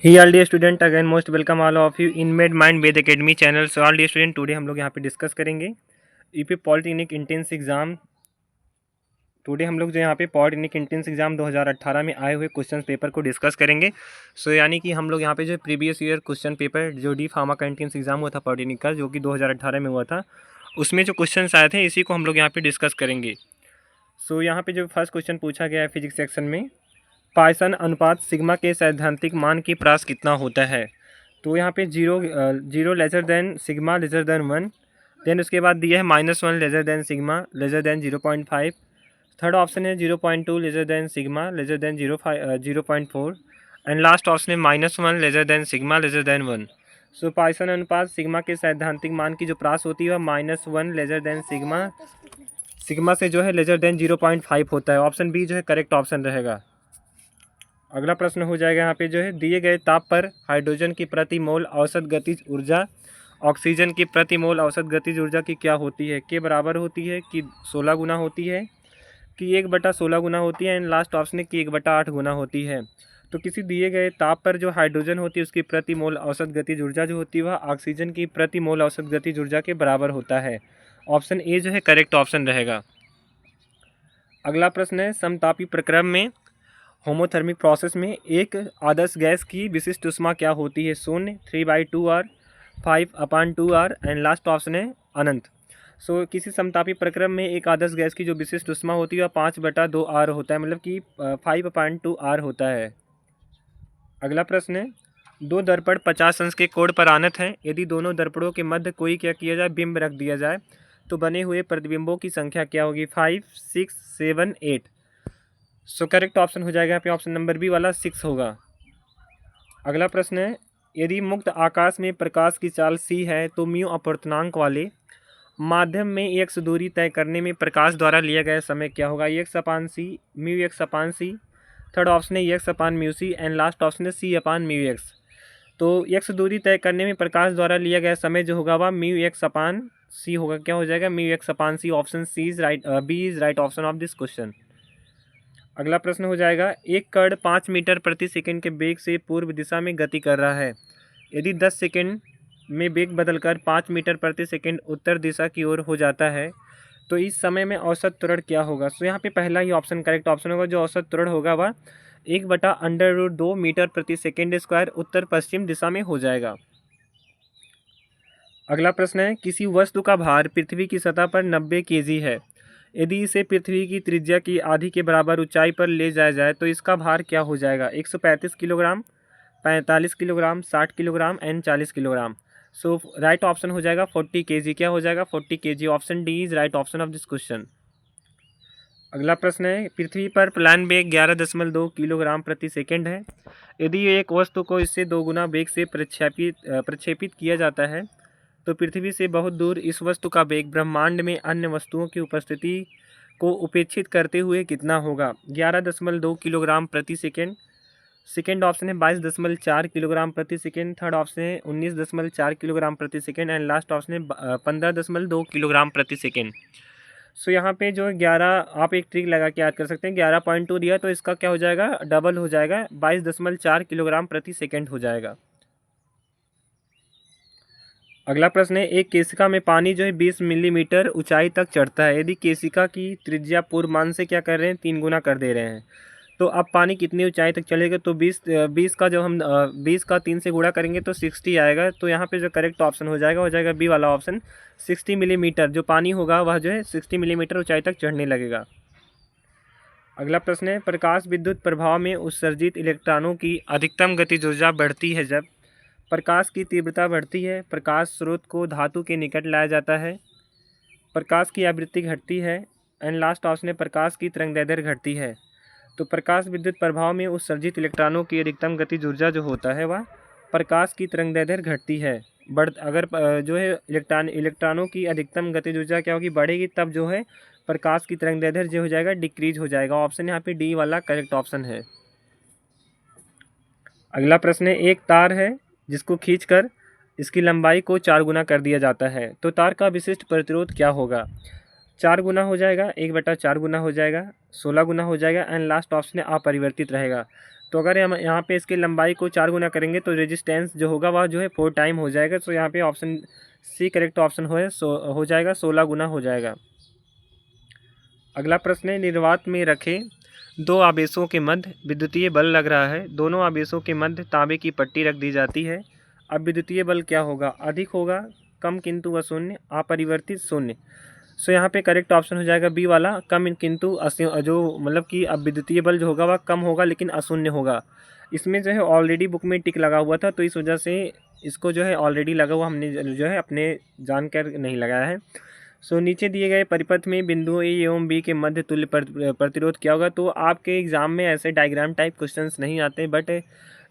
He all the student again most welcome all of you in made mind Ved academy channel. So all the student today हम लोग यहाँ पे discuss करेंगे UP polytechnic entrance exam. Today हम लोग जो यहाँ पे पॉलिटेक्निक इंट्रेंस एग्जाम 2018 में आए हुए क्वेश्चन पेपर को डिस्कस करेंगे। सो यानी कि हम लोग यहाँ पे जो प्रीवियस ईयर क्वेश्चन पेपर जो डी फार्मा का इंट्रेंस एग्जाम हुआ था पॉलिटेक्निक का, जो कि 2018 में हुआ था, उसमें जो क्वेश्चन आए थे इसी को हम लोग यहाँ पे डिस्कस करेंगे। सो यहाँ पे जो फर्स्ट क्वेश्चन पूछा गया है फिजिक्स सेक्शन में, पाइसन अनुपात सिग्मा के सैद्धांतिक मान की प्रास कितना होता है। तो यहाँ पे zero lesser than sigma lesser than 1, then उसके बाद दिया है -1 lesser than sigma lesser than 0.5, third option है 0.2 lesser than sigma lesser than 0.4, and last option है -1 lesser than sigma lesser than 1। So Poisson अनुपात सिग्मा के सैद्धांतिक मान की जो प्रास होती है वह -1 लेजर देन सिग्मा से जो है लेजर देन 0.5 होता है। ऑप्शन बी जो है करेक्ट ऑप्शन रहेगा। अगला प्रश्न हो जाएगा यहाँ पे जो है, दिए गए ताप पर हाइड्रोजन की प्रति मोल औसत गतिज ऊर्जा ऑक्सीजन की प्रति मोल औसत गतिज ऊर्जा की क्या होती है। के बराबर होती है कि 16 गुना होती है कि 1/16 गुना होती है, एंड लास्ट ऑप्शन है कि 1/8 गुना होती है। तो किसी दिए गए ताप पर जो हाइड्रोजन होती है उसकी प्रति मोल औसत गतिज ऊर्जा जो होती है वह ऑक्सीजन की प्रति मोल औसत गतिज ऊर्जा के बराबर होता है। ऑप्शन ए जो है करेक्ट ऑप्शन रहेगा। अगला प्रश्न है, समतापी प्रक्रम में होमोथर्मिक प्रोसेस में एक आदर्श गैस की विशिष्ट ऊष्मा क्या होती है। 0, 3/2R, 5/2R, and last option है अनंत। सो किसी समतापी प्रक्रम में एक आदर्श गैस की जो विशिष्ट ऊष्मा होती है वह 5/2R होता है, मतलब कि 5/2R होता है। अगला प्रश्न है, दो दर्पण 50 अंश के कोण पर आनत हैं। यदि दोनों दर्पणों के मध्य कोई क्या किया जाए, बिंब रख दिया जाए, तो बने हुए प्रतिबिंबों की संख्या क्या होगी। 5, 6, 7, 8। सो करेक्ट ऑप्शन हो जाएगा यहाँ पे ऑप्शन नंबर बी वाला 6 होगा। अगला प्रश्न है, यदि मुक्त आकाश में प्रकाश की चाल c है तो म्यू अपवर्तनांक वाले माध्यम में x दूरी तय करने में प्रकाश द्वारा लिया गया समय क्या होगा। x/c, μx/c, थर्ड ऑप्शन है x/μc, एंड लास्ट ऑप्शन है c/μx। तो x दूरी तय करने में प्रकाश द्वारा लिया गया समय जो होगा वह μx/c होगा। क्या हो जाएगा μx/c। Option C is right, B is right option of this question. अगला प्रश्न हो जाएगा, एक कण 5 मीटर प्रति सेकंड के वेग से पूर्व दिशा में गति कर रहा है। यदि 10 सेकंड में वेग बदलकर 5 मीटर प्रति सेकंड उत्तर दिशा की ओर हो जाता है तो इस समय में औसत त्वरण क्या होगा। सो यहाँ पे पहला ही ऑप्शन करेक्ट ऑप्शन होगा। जो औसत त्वरण होगा वह 1/√2 मीटर प्रति सेकंड स्क्वायर उत्तर पश्चिम दिशा में हो जाएगा। अगला प्रश्न है, किसी वस्तु का भार पृथ्वी की सतह पर 90 kg है। यदि इसे पृथ्वी की त्रिज्या की आधी के बराबर ऊंचाई पर ले जाया जाए तो इसका भार क्या हो जाएगा। 135 kilogram, 45 kilogram, 60 kilogram, and 40 kilogram. So right option हो जाएगा 40 kg। क्या हो जाएगा 40 kg। Option D is right option of this question. अगला प्रश्न है, पृथ्वी पर प्लान वेग 11.2 किलोग्राम प्रति सेकंड है। यदि एक वस्तु को इससे 2 गुना वेग से प्रक्षेपित किया जाता है तो पृथ्वी से बहुत दूर इस वस्तु का वेग ब्रह्मांड में अन्य वस्तुओं की उपस्थिति को उपेक्षित करते हुए कितना होगा। 11.2 किलोग्राम प्रति सेकंड, सेकेंड ऑप्शन है 22.4 किलोग्राम प्रति सेकंड, थर्ड ऑप्शन है 19.4 किलोग्राम प्रति सेकंड, एंड लास्ट ऑप्शन है 15.2 किलोग्राम प्रति सेकंड। सो यहाँ पे जो 11 आप एक ट्रिक लगा के याद कर सकते हैं। 11.2 दिया तो इसका क्या हो जाएगा, डबल हो जाएगा, 22.4 किलोग्राम प्रति सेकंड हो जाएगा। अगला प्रश्न है, एक केशिका में पानी जो है 20 मिलीमीटर ऊंचाई तक चढ़ता है। यदि केशिका की त्रिज्या पूर्व मान से क्या कर रहे हैं, 3 गुना कर दे रहे हैं, तो अब पानी कितनी ऊंचाई तक चलेगा। तो 20 का जब हम 20 का 3 से गुणा करेंगे तो 60 आएगा। तो यहाँ पे जो करेक्ट ऑप्शन हो जाएगा बी वाला ऑप्शन। 60 मिलीमीटर जो पानी होगा वह जो है 60 मिलीमीटर ऊंचाई तक चढ़ने लगेगा। अगला प्रश्न है, प्रकाश विद्युत प्रभाव में उत्सर्जित इलेक्ट्रॉनों की अधिकतम गतिज ऊर्जा बढ़ती है जब प्रकाश की तीव्रता बढ़ती है, प्रकाश स्रोत को धातु के निकट लाया जाता है, प्रकाश की आवृत्ति घटती है, एंड लास्ट ऑप्शन है प्रकाश की तरंगदैर्घ्य घटती है। तो प्रकाश विद्युत प्रभाव में उत्सर्जित इलेक्ट्रॉनों की अधिकतम गतिज ऊर्जा जो होता है वह प्रकाश की तरंगदैर्घ्य घटती है। अगर जो है इलेक्ट्रॉनों की अधिकतम गतिज ऊर्जा क्या होगी, बढ़ेगी, तब जो है प्रकाश की तरंगदैर्घ्य जो हो जाएगा डिक्रीज हो जाएगा। ऑप्शन यहाँ पे डी वाला करेक्ट ऑप्शन है। अगला प्रश्न है, एक तार है जिसको खींचकर इसकी लंबाई को 4 गुना कर दिया जाता है तो तार का विशिष्ट प्रतिरोध क्या होगा। 4 गुना हो जाएगा, 1/4 गुना हो जाएगा, 16 गुना हो जाएगा एंड लास्ट ऑप्शन है अपरिवर्तित रहेगा। तो अगर हम यहाँ पे इसकी लंबाई को 4 गुना करेंगे तो रेजिस्टेंस जो होगा वह जो है 4 टाइम हो जाएगा। तो यहाँ पे ऑप्शन सी करेक्ट ऑप्शन हो जाएगा, 16 गुना हो जाएगा। अगला प्रश्न है, निर्वात में रखे दो आवेशों के मध्य विद्युतीय बल लग रहा है, दोनों आवेशों के मध्य तांबे की पट्टी रख दी जाती है। अब विद्युतीय बल क्या होगा, अधिक होगा, कम किंतु अशून्य, अपरिवर्तित, शून्य। सो यहाँ पे करेक्ट ऑप्शन हो जाएगा बी वाला, कम किंतु जो मतलब कि अब विद्युतीय बल जो होगा वह कम होगा लेकिन अशून्य होगा। इसमें जो है ऑलरेडी बुक में टिक लगा हुआ था तो इस वजह से इसको जो है ऑलरेडी लगा हुआ हमने जो है अपने जानकर नहीं लगाया है। सो नीचे दिए गए परिपथ में बिंदु ए एवं बी के मध्य तुल्य प्रतिरोध क्या होगा। तो आपके एग्जाम में ऐसे डायग्राम टाइप क्वेश्चंस नहीं आते, बट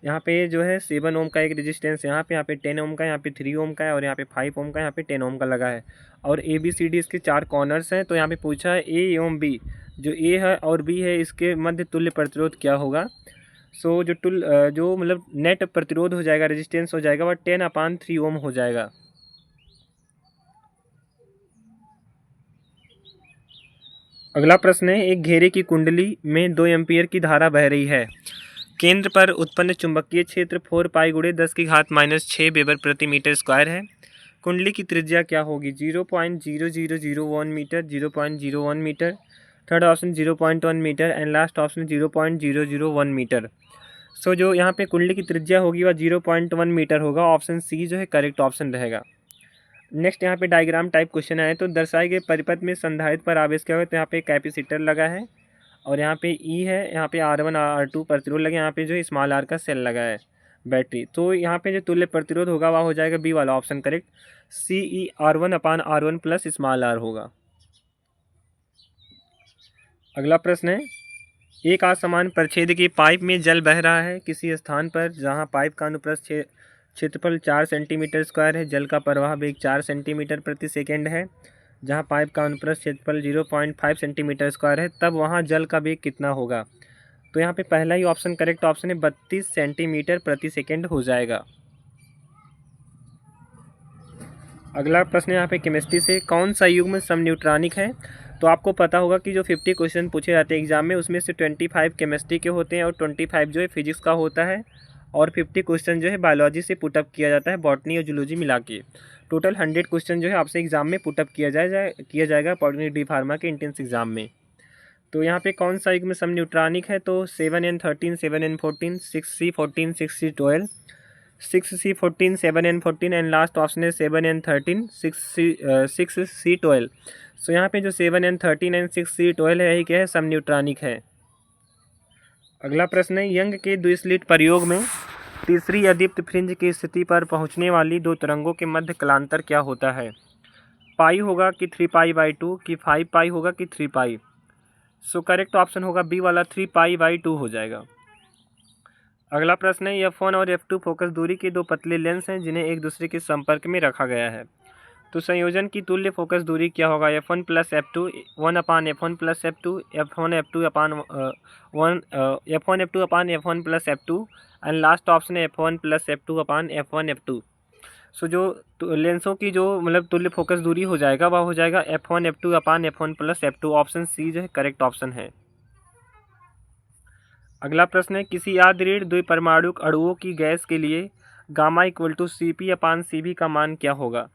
यहाँ पे जो है 7 ओम का एक रेजिस्टेंस यहाँ पे 10 ओम का, यहाँ पे 3 ओम का है और यहाँ पे 5 ओम का, यहाँ पे 10 ओम का लगा है और ए बी सी डी इसके 4 कॉर्नर्स हैं। तो यहाँ पे पूछा है ए एवं बी, जो ए है और बी है इसके मध्य तुल्य प्रतिरोध क्या होगा। सो जो मतलब नेट प्रतिरोध हो जाएगा, रेजिस्टेंस हो जाएगा वह 10/3 ओम हो जाएगा। अगला प्रश्न है, एक घेरे की कुंडली में 2 एम्पीयर की धारा बह रही है, केंद्र पर उत्पन्न चुंबकीय क्षेत्र 4 पाई × 10⁻⁻6 वेबर प्रति मीटर स्क्वायर है। कुंडली की त्रिज्या क्या होगी, 0.0001 metre, 0.01 metre, third option 0.1 metre and last option 0.001 metre. So जो यहाँ पे कुंडली की त्रिज्या होगी वह 0.1 मीटर होगा। ऑप्शन सी जो है करेक्ट ऑप्शन रहेगा। नेक्स्ट यहाँ पे डायग्राम टाइप क्वेश्चन आए, तो दर्शाए गए परिपथ में संधारित्र पर आवेश क्या होगा। तो यहाँ पे कैपेसिटर लगा है और यहाँ पे ई है, यहाँ पे R1 R2 प्रतिरोध लगे, यहाँ पे जो स्मॉल आर का सेल लगा है बैटरी। तो यहाँ पे जो तुल्य प्रतिरोध होगा वह हो जाएगा बी वाला option correct, CE R1/R1 plus small R होगा। अगला प्रश्न है, एक असमान परिच्छेद की पाइप में जल बह रहा है किसी स्थान पर जहाँ पाइप का अनुप्रस्थ क्षेत्रफल 4 सेंटीमीटर स्क्वायर है, जल का प्रवाह वेग 4 सेंटीमीटर प्रति सेकेंड है, जहाँ पाइप का अनुप्रस्थ क्षेत्रफल 0.5 सेंटीमीटर स्क्वायर है, तब वहाँ जल का वेग कितना होगा। तो यहाँ पे पहला ही ऑप्शन करेक्ट ऑप्शन है, 32 सेंटीमीटर प्रति सेकेंड हो जाएगा। अगला प्रश्न यहाँ पे केमिस्ट्री से, कौन सा युग्म समन्यूट्रॉनिक है। तो आपको पता होगा कि जो 50 क्वेश्चन पूछे जाते हैं एग्जाम में उसमें से 25 केमिस्ट्री के होते हैं और 25 जो है फिजिक्स का होता है और 50 क्वेश्चन जो है बायोलॉजी से पुटअप किया जाता है, बॉटनी और जूलॉजी मिला के। टोटल 100 क्वेश्चन जो है आपसे एग्जाम में पुटअप किया जाएगा पॉलिटेक्निक डी फार्मा के एंट्रेंस एग्जाम में। तो यहाँ पे कौन सा युग्म समन्यूट्रॉनिक है, तो 7n13 7n14 6c14 6c12 6c14 7n14 and last option है 7n13 6c12। सो यहाँ पे जो 7n13 एंड 6c12 है यही क्या है, समन्यूट्रॉनिक है। अगला प्रश्न है, यंग के द्विस्लिट प्रयोग में तीसरी अदीप्त फ्रिंज की स्थिति पर पहुँचने वाली दो तरंगों के मध्य कलांतर क्या होता है। पाई होगा कि 3π/2 कि 5π होगा कि 3π। सो करेक्ट ऑप्शन होगा बी वाला, 3π/2 हो जाएगा। अगला प्रश्न है, F1 और F2 फोकस दूरी के दो पतले लेंस हैं जिन्हें एक दूसरे के संपर्क में रखा गया है। तो संयोजन की तुल्य फोकस दूरी क्या होगा, F1 + F2 1/F1 + F2 F1 F2 + F2 and last option है F1 + F2 F1 F2। सो जो लेंसों की जो मतलब तुल्य फोकस दूरी हो जाएगा वह हो जाएगा F1 F2 F1 + F2। Option C जो है करेक्ट ऑप्शन है। अगला प्रश्न है, किसी यादृढ़ द्विपरमाणुक अणुओं की गैस के लिए गामा = CP/Cv का मान क्या होगा।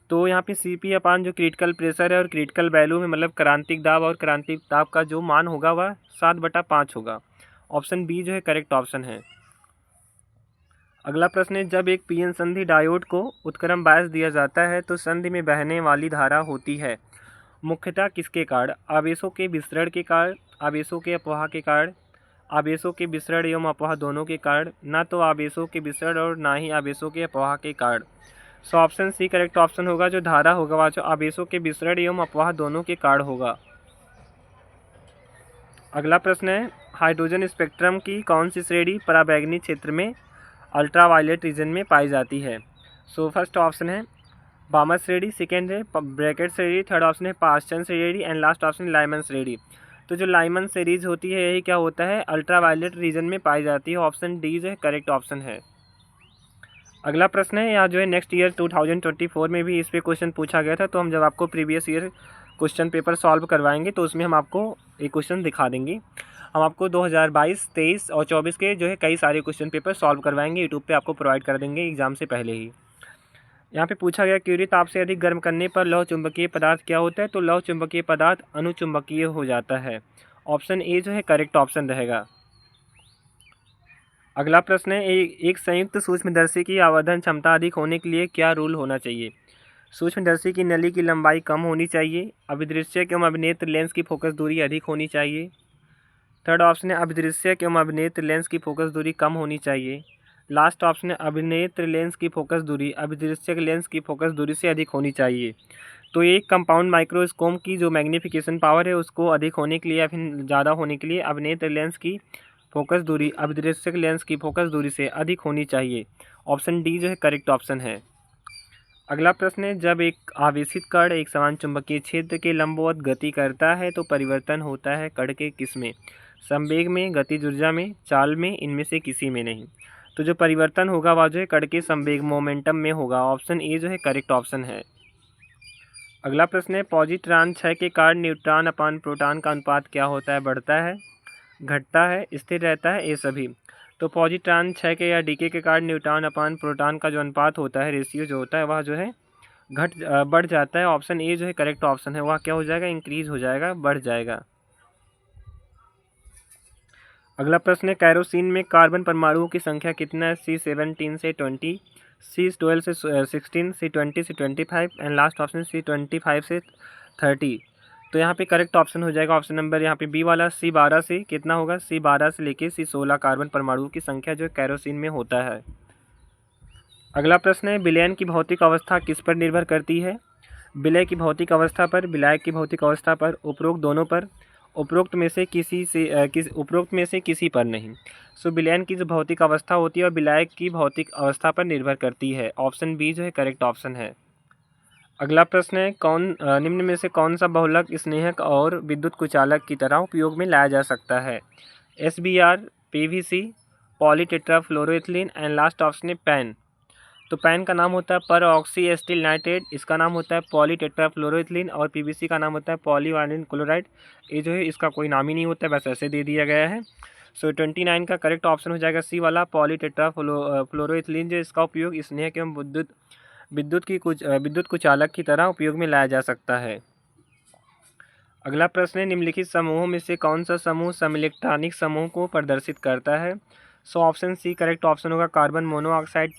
तो यहाँ पे CP/ जो क्रिटिकल प्रेशर है और क्रिटिकल वैल्यू में मतलब क्रांतिक दाब और क्रांतिक दाब का जो मान होगा वह 7/5 होगा। ऑप्शन बी जो है करेक्ट ऑप्शन है। अगला प्रश्न है, जब एक पीएन संधि डायोड को उत्क्रम बायस दिया जाता है तो संधि में बहने वाली धारा होती है मुख्यतः किसके कारण, आवेशों के विसरण के कारण, आवेशों के अपवाह के कारण, आवेशों के विसरण एवं अपवाह दोनों के कारण, ना तो आवेशों के विसरण और ना ही आवेशों के अपवाह के कारण। So option C correct option होगा, जो धारा होगा वह जो आवेशों के विसरण एवं अपवाह दोनों के कारण होगा। अगला प्रश्न है, हाइड्रोजन स्पेक्ट्रम की कौन सी श्रेणी पराबैंगनी क्षेत्र में अल्ट्रावायलेट रीजन में पाई जाती है। सो फर्स्ट ऑप्शन है बामर श्रेणी, सेकेंड है ब्रैकेट श्रेणी, थर्ड ऑप्शन है पास्चन श्रेणी एंड लास्ट ऑप्शन लाइमन श्रेणी। तो जो लाइमन सीरीज होती है यही क्या होता है, अल्ट्रावायलेट रीजन में पाई जाती है। ऑप्शन डी जो है करेक्ट ऑप्शन है। अगला प्रश्न है, यहाँ जो है नेक्स्ट ईयर 2024 में भी इस पे क्वेश्चन पूछा गया था, तो हम जब आपको previous year question paper solve करवाएंगे, तो उसमें हम आपको एक क्वेश्चन दिखा देंगे। हम आपको 2022, 23 और 24 के जो है कई सारे क्वेश्चन पेपर सॉल्व करवाएंगे, यूट्यूब पे आपको प्रोवाइड कर देंगे एग्जाम से पहले ही। यहाँ पे पूछा गया क्यूरी ताप से अधिक गर्म करने पर लौह चुंबकीय पदार्थ क्या होता है? तो लौह चुंबकीय पदार्थ अनुचुंबकीय हो जाता है। ऑप्शन ए जो है करेक्ट ऑप्शन रहेगा। अगला प्रश्न है, एक संयुक्त सूक्ष्मदर्शी की आवर्धन क्षमता अधिक होने के लिए क्या रूल होना चाहिए? सूक्ष्मदर्शी की नली की लंबाई कम होनी चाहिए, अभिदृश्यक एवं अभिनेत्र लेंस की फोकस दूरी अधिक होनी चाहिए। थर्ड ऑप्शन है अभिदृश्यक एवं अभिनेत्र लेंस की फोकस दूरी कम होनी चाहिए। लास्ट ऑप्शन है अभिनेत्र लेंस की फोकस दूरी अभिदृश्यक लेंस की फोकस दूरी से अधिक होनी चाहिए। तो एक कंपाउंड माइक्रोस्कोप की जो मैग्नीफिकेशन पावर है उसको अधिक होने के लिए या फिर ज़्यादा होने के लिए अभिनेत्र लेंस की फोकस दूरी अभिदृश्यक लेंस की फोकस दूरी से अधिक होनी चाहिए। ऑप्शन डी जो है करेक्ट ऑप्शन है। अगला प्रश्न है, जब एक आवेशित कण एक समान चुंबकीय क्षेत्र के लंबवत गति करता है तो परिवर्तन होता है कण के किसमें? संवेग में, गतिज ऊर्जा में, चाल में, इनमें से किसी में नहीं। तो जो परिवर्तन होगा वह जो है कण के संवेग मोमेंटम में होगा। ऑप्शन ए जो है करेक्ट ऑप्शन है। अगला प्रश्न है, पॉजिट्रॉन क्षय के कारण न्यूट्रॉन अपान प्रोटॉन का अनुपात क्या होता है? बढ़ता है, घटता है, स्थिर रहता है, ये सभी। तो पॉजिट्रॉन क्षय के या डीके के कारण न्यूट्रॉन अपान प्रोटॉन का जो अनुपात होता है, रेशियो जो होता है वह जो है बढ़ जाता है। ऑप्शन ए जो है करेक्ट ऑप्शन है। वह क्या हो जाएगा? इंक्रीज हो जाएगा, बढ़ जाएगा। अगला प्रश्न है, कैरोसिन में कार्बन परमाणुओं की संख्या कितना है? C17 से 20, C12 से 16, C20 से 25 एंड लास्ट ऑप्शन C25 से 30। तो यहाँ पे करेक्ट ऑप्शन हो जाएगा ऑप्शन नंबर यहाँ पे बी वाला C12 से कितना होगा? C12 से लेके C16 कार्बन परमाणुओं की संख्या जो कैरोसिन में होता है। अगला प्रश्न है, विलयन की भौतिक अवस्था किस पर निर्भर करती है? विलय की भौतिक अवस्था पर, विलायक की भौतिक अवस्था पर, उपरोक्त दोनों पर, उपरोक्त में से किसी पर नहीं। सो विलयन की जो भौतिक अवस्था होती है और विलायक की भौतिक अवस्था पर निर्भर करती है। ऑप्शन बी जो है करेक्ट ऑप्शन है। अगला प्रश्न है, निम्न में से कौन सा बहुलक स्नेहक और विद्युत कुचालक की तरह उपयोग में लाया जा सकता है? SBr, PVC, polytetrafluoroethylene and last option है पैन। तो पैन का नाम होता है पर ऑक्सी एस्टिल नाइट्रेट, इसका नाम होता है पॉलीटेट्राफ्लोरोएथिलीन और PVC का नाम होता है पॉलीवाइनिल क्लोराइड। ये जो है इसका कोई नाम ही नहीं होता है, बस ऐसे दे दिया गया है। सो 29 का करेक्ट ऑप्शन हो जाएगा सी वाला पॉलीटेट्राफ्लोरोएथिलीन, जो इसका उपयोग स्नेहक एवं विद्युत कुचालक की तरह उपयोग में लाया जा सकता है। अगला प्रश्न है, निम्नलिखित समूहों में से कौन सा समूह समइलेक्ट्रॉनिक समूह को प्रदर्शित करता है? So option C correct option होगा carbon monoxide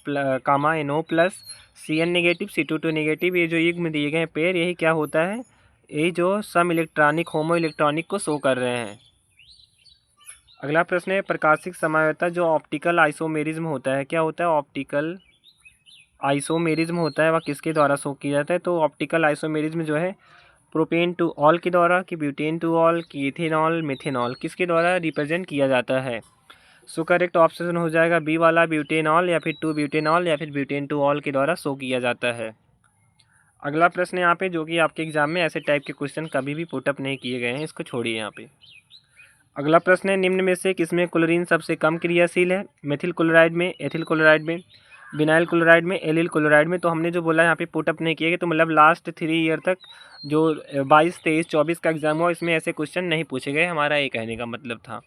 comma NO plus CN negative C22 negative. ये जो युग्म दिए गए हैं पेयर, यही क्या होता है? ये जो सम इलेक्ट्रॉनिक होमो इलेक्ट्रॉनिक को शो कर रहे हैं। अगला प्रश्न है, प्रकाशिक समझौता जो ऑप्टिकल आइसोमेरिज्म होता है, क्या होता है? ऑप्टिकल आइसोमेरिज्म होता है, वह किसके द्वारा शो किया जाता है? तो ऑप्टिकल आइसोमेरिज्म जो है प्रोपेन टू ऑल के द्वारा, कि ब्यूटेन टू ऑल, कि इथेनॉल मिथेनॉल, किसके द्वारा रिप्रेजेंट किया जाता है? सो करेक्ट ऑप्शन हो जाएगा बी वाला ब्यूटेनॉल या फिर 2 ब्यूटेनॉल या फिर ब्यूटेन टू ऑल के द्वारा शो किया जाता है। अगला प्रश्न यहाँ पे, जो कि आपके एग्जाम में ऐसे टाइप के क्वेश्चन कभी भी पुटअप नहीं किए गए हैं, इसको छोड़िए यहाँ पे। अगला प्रश्न है, निम्न में से किसमें क्लोरीन सबसे कम क्रियाशील है? मेथिल क्लोराइड में, एथिल क्लोराइड में, विनाइल क्लोराइड में, एलिल क्लोराइड में। तो हमने जो बोला यहाँ पे पुटअप नहीं किए गए, तो मतलब लास्ट 3 ईयर तक जो 22, 23, 24 का एग्जाम हुआ इसमें ऐसे क्वेश्चन नहीं पूछे गए, हमारा ये कहने का मतलब था।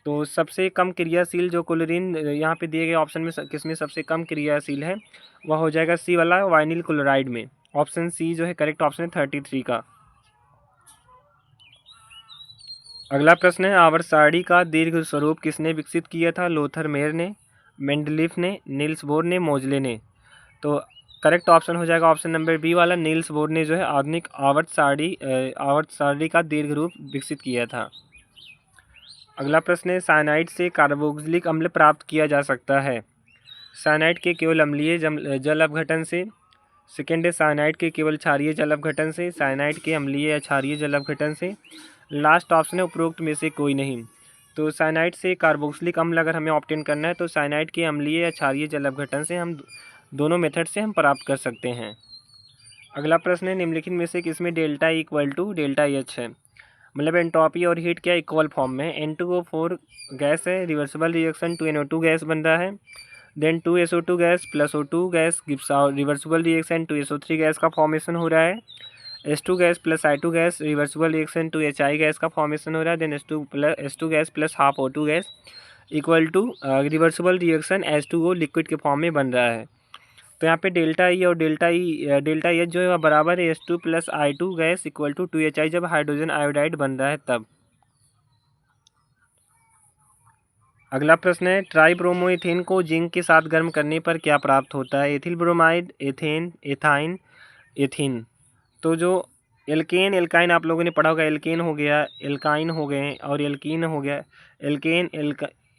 तो सबसे कम क्रियाशील जो क्लोरीन यहाँ पे दिए गए ऑप्शन में किसमें सबसे कम क्रियाशील है, वह हो जाएगा सी वाला वाइनिल क्लोराइड में। ऑप्शन सी जो है करेक्ट ऑप्शन है 33 का। अगला प्रश्न है, आवर्त सारणी का दीर्घ स्वरूप किसने विकसित किया था? लोथर मेयर ने, मेंडलीफ ने, नील्स बोर ने, मोजले ने। तो करेक्ट ऑप्शन हो जाएगा ऑप्शन नंबर बी वाला नील्स बोर ने जो है आधुनिक आवर्त सारणी का दीर्घ रूप विकसित किया था। अगला प्रश्न है, साइनाइड से कार्बोक्सिलिक अम्ल प्राप्त किया जा सकता है? साइनाइड के केवल अम्लीय जल अपघटन से। सेकेंड है, साइनाइड के केवल क्षारीय जल अपघटन से। साइनाइड के अम्लीय या क्षारीय जल अपघटन से। लास्ट ऑप्शन है उपरोक्त में से कोई नहीं। तो साइनाइड से कार्बोक्सिलिक अम्ल अगर हमें ऑब्टेन करना है तो साइनाइड के अम्लीय या क्षारीय जल अपघटन से हम दोनों मेथड से हम प्राप्त कर सकते हैं। अगला प्रश्न है, निम्नलिखित में से किसमें delta equal to delta H है? मतलब एंट्रोपी और हीट क्या इक्वल फॉर्म में है? N2O4 गैस है, रिवर्सिबल रिएक्शन 2NO2 गैस बन रहा है, then 2SO2 gas plus O2 gas gives reversible reaction 2SO3 gas का फॉर्मेशन हो रहा है, H2 gas plus I2 gas reversible reaction to HI gas का फॉर्मेशन हो रहा है। Then H2 gas plus half O2 gas equal to reversible reaction H2O liquid के form में बन रहा है। तो यहाँ पे डेल्टा ई और डेल्टा एच जो है वह बराबर है H2 plus I2 gas equal to 2HI जब हाइड्रोजन आयोडाइड बन रहा है तब। अगला प्रश्न है ट्राईब्रोमोएथेन को जिंक के साथ गर्म करने पर क्या प्राप्त होता है। Ethyl bromide, ethane, ethyne, ethene. तो जो एल्केन एल्काइन आप लोगों ने पढ़ा होगा, एल्केन हो गया, एल्काइन हो गए और एल्कीन हो गया। Alkane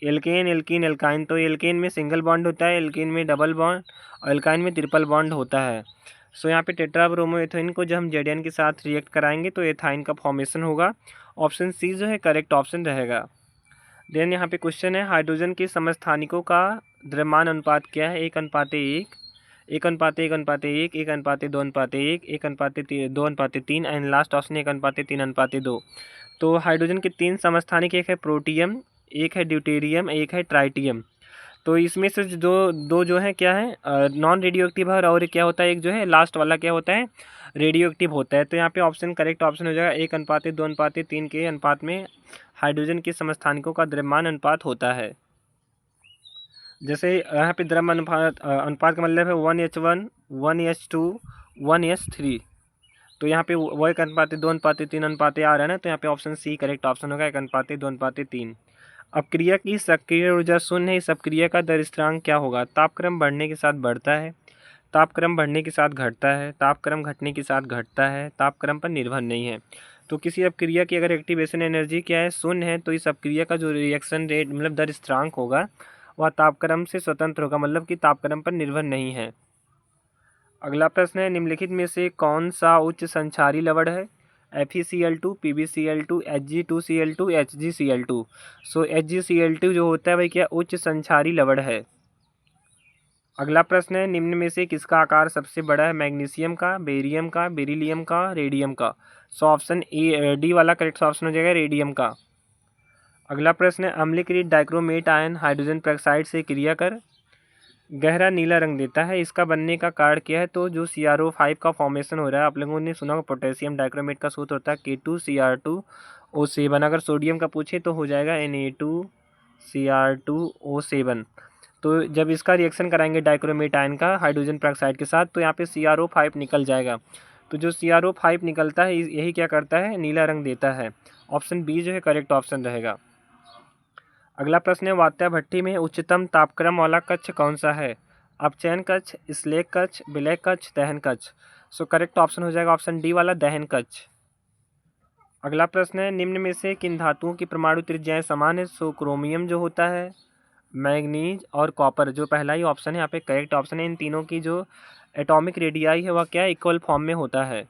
alkene alkyne. तो एल्केन में सिंगल बॉन्ड होता है, एल्केन में डबल बॉन्ड और एल्काइन में ट्रिपल बॉन्ड होता है। सो यहाँ पे टेट्राब्रोमोएथेन को जब हम जेडियन के साथ रिएक्ट कराएंगे तो एथाइन का फॉर्मेशन होगा। ऑप्शन सी जो है करेक्ट ऑप्शन रहेगा। देन यहाँ पे क्वेश्चन है हाइड्रोजन के समस्थानिकों का द्रव्यमान अनुपात क्या है। 1:1, 1:1:1, 1:2:1, 1:2:3 एंड लास्ट ऑप्शन 1:3:2। तो हाइड्रोजन के 3 समस्थानिक, एक है प्रोटियम, एक है ड्यूटेरियम, एक है ट्राइटियम। तो इसमें से दो जो है क्या है नॉन रेडियो एक्टिव है और क्या होता है एक जो है लास्ट वाला क्या होता है रेडियो एक्टिव होता है। तो यहाँ पे ऑप्शन करेक्ट ऑप्शन हो जाएगा 1:2:3 के अनुपात में हाइड्रोजन के समस्थानिकों का द्रव्यमान अनुपात होता है। जैसे यहाँ पे द्रव्य अनुपात का मतलब है 1:1, 1:2, 1:3। तो यहाँ पे वो 1:2:3 आ रहा है ना, तो यहाँ पे ऑप्शन सी करेक्ट ऑप्शन होगा 1:2:3। अपक्रिया की सक्रिय ऊर्जा शून्य है, इस अपक्रिया का दर स्थिरांक क्या होगा। तापक्रम बढ़ने के साथ बढ़ता है, तापक्रम बढ़ने के साथ घटता है, तापक्रम घटने के साथ घटता है, तापक्रम पर निर्भर नहीं है। तो किसी अपक्रिया की अगर एक्टिवेशन एनर्जी क्या है शून्य है तो इस अपक्रिया का जो रिएक्शन रेट मतलब दर स्थिरांक होगा वह तापक्रम से स्वतंत्र होगा, मतलब कि तापक्रम पर निर्भर नहीं है। अगला प्रश्न है निम्नलिखित में से कौन सा उच्च संचारी लवण है। FeCl2, PbCl2, Hg2Cl2, HgCl2। सो HgCl2 जो होता है वही क्या उच्च संचारी लवण है। अगला प्रश्न है निम्न में से किसका आकार सबसे बड़ा है। मैग्नीशियम का, बेरियम का, बेरिलियम का, रेडियम का। सो ऑप्शन ए डी वाला करेक्ट ऑप्शन हो जाएगा रेडियम का। अगला प्रश्न है अम्लीकृत डाइक्रोमेट आयन हाइड्रोजन पेरोक्साइड से क्रिया कर गहरा नीला रंग देता है, इसका बनने का कारण क्या है। तो जो CrO5 का फॉर्मेशन हो रहा है, आप लोगों ने सुना होगा पोटेशियम डाइक्रोमेट का सूत्र होता है K2Cr2O7। अगर सोडियम का पूछे तो हो जाएगा Na2Cr2O7। तो जब इसका रिएक्शन कराएंगे डाइक्रोमेट आयन का हाइड्रोजन पेरोक्साइड के साथ तो यहाँ पे CrO5 निकल जाएगा। तो जो CrO5 निकलता है यही क्या करता है नीला रंग देता है। ऑप्शन बी जो है करेक्ट ऑप्शन रहेगा। अगला प्रश्न है वात्या भट्टी में उच्चतम तापक्रम वाला कक्ष कौन सा है। अपचयन कक्ष, स्लेक कक्ष, विलय कक्ष, दहन कक्ष। सो करेक्ट ऑप्शन हो जाएगा ऑप्शन डी वाला दहन कक्ष। अगला प्रश्न है निम्न में से किन धातुओं की परमाणु त्रिज्याएं समान है। सो क्रोमियम जो होता है, मैग्नीज और कॉपर जो पहला ही ऑप्शन है यहाँ पे करेक्ट ऑप्शन है। इन तीनों की जो एटॉमिक रेडियाई है वह क्या इक्वल फॉर्म में होता है।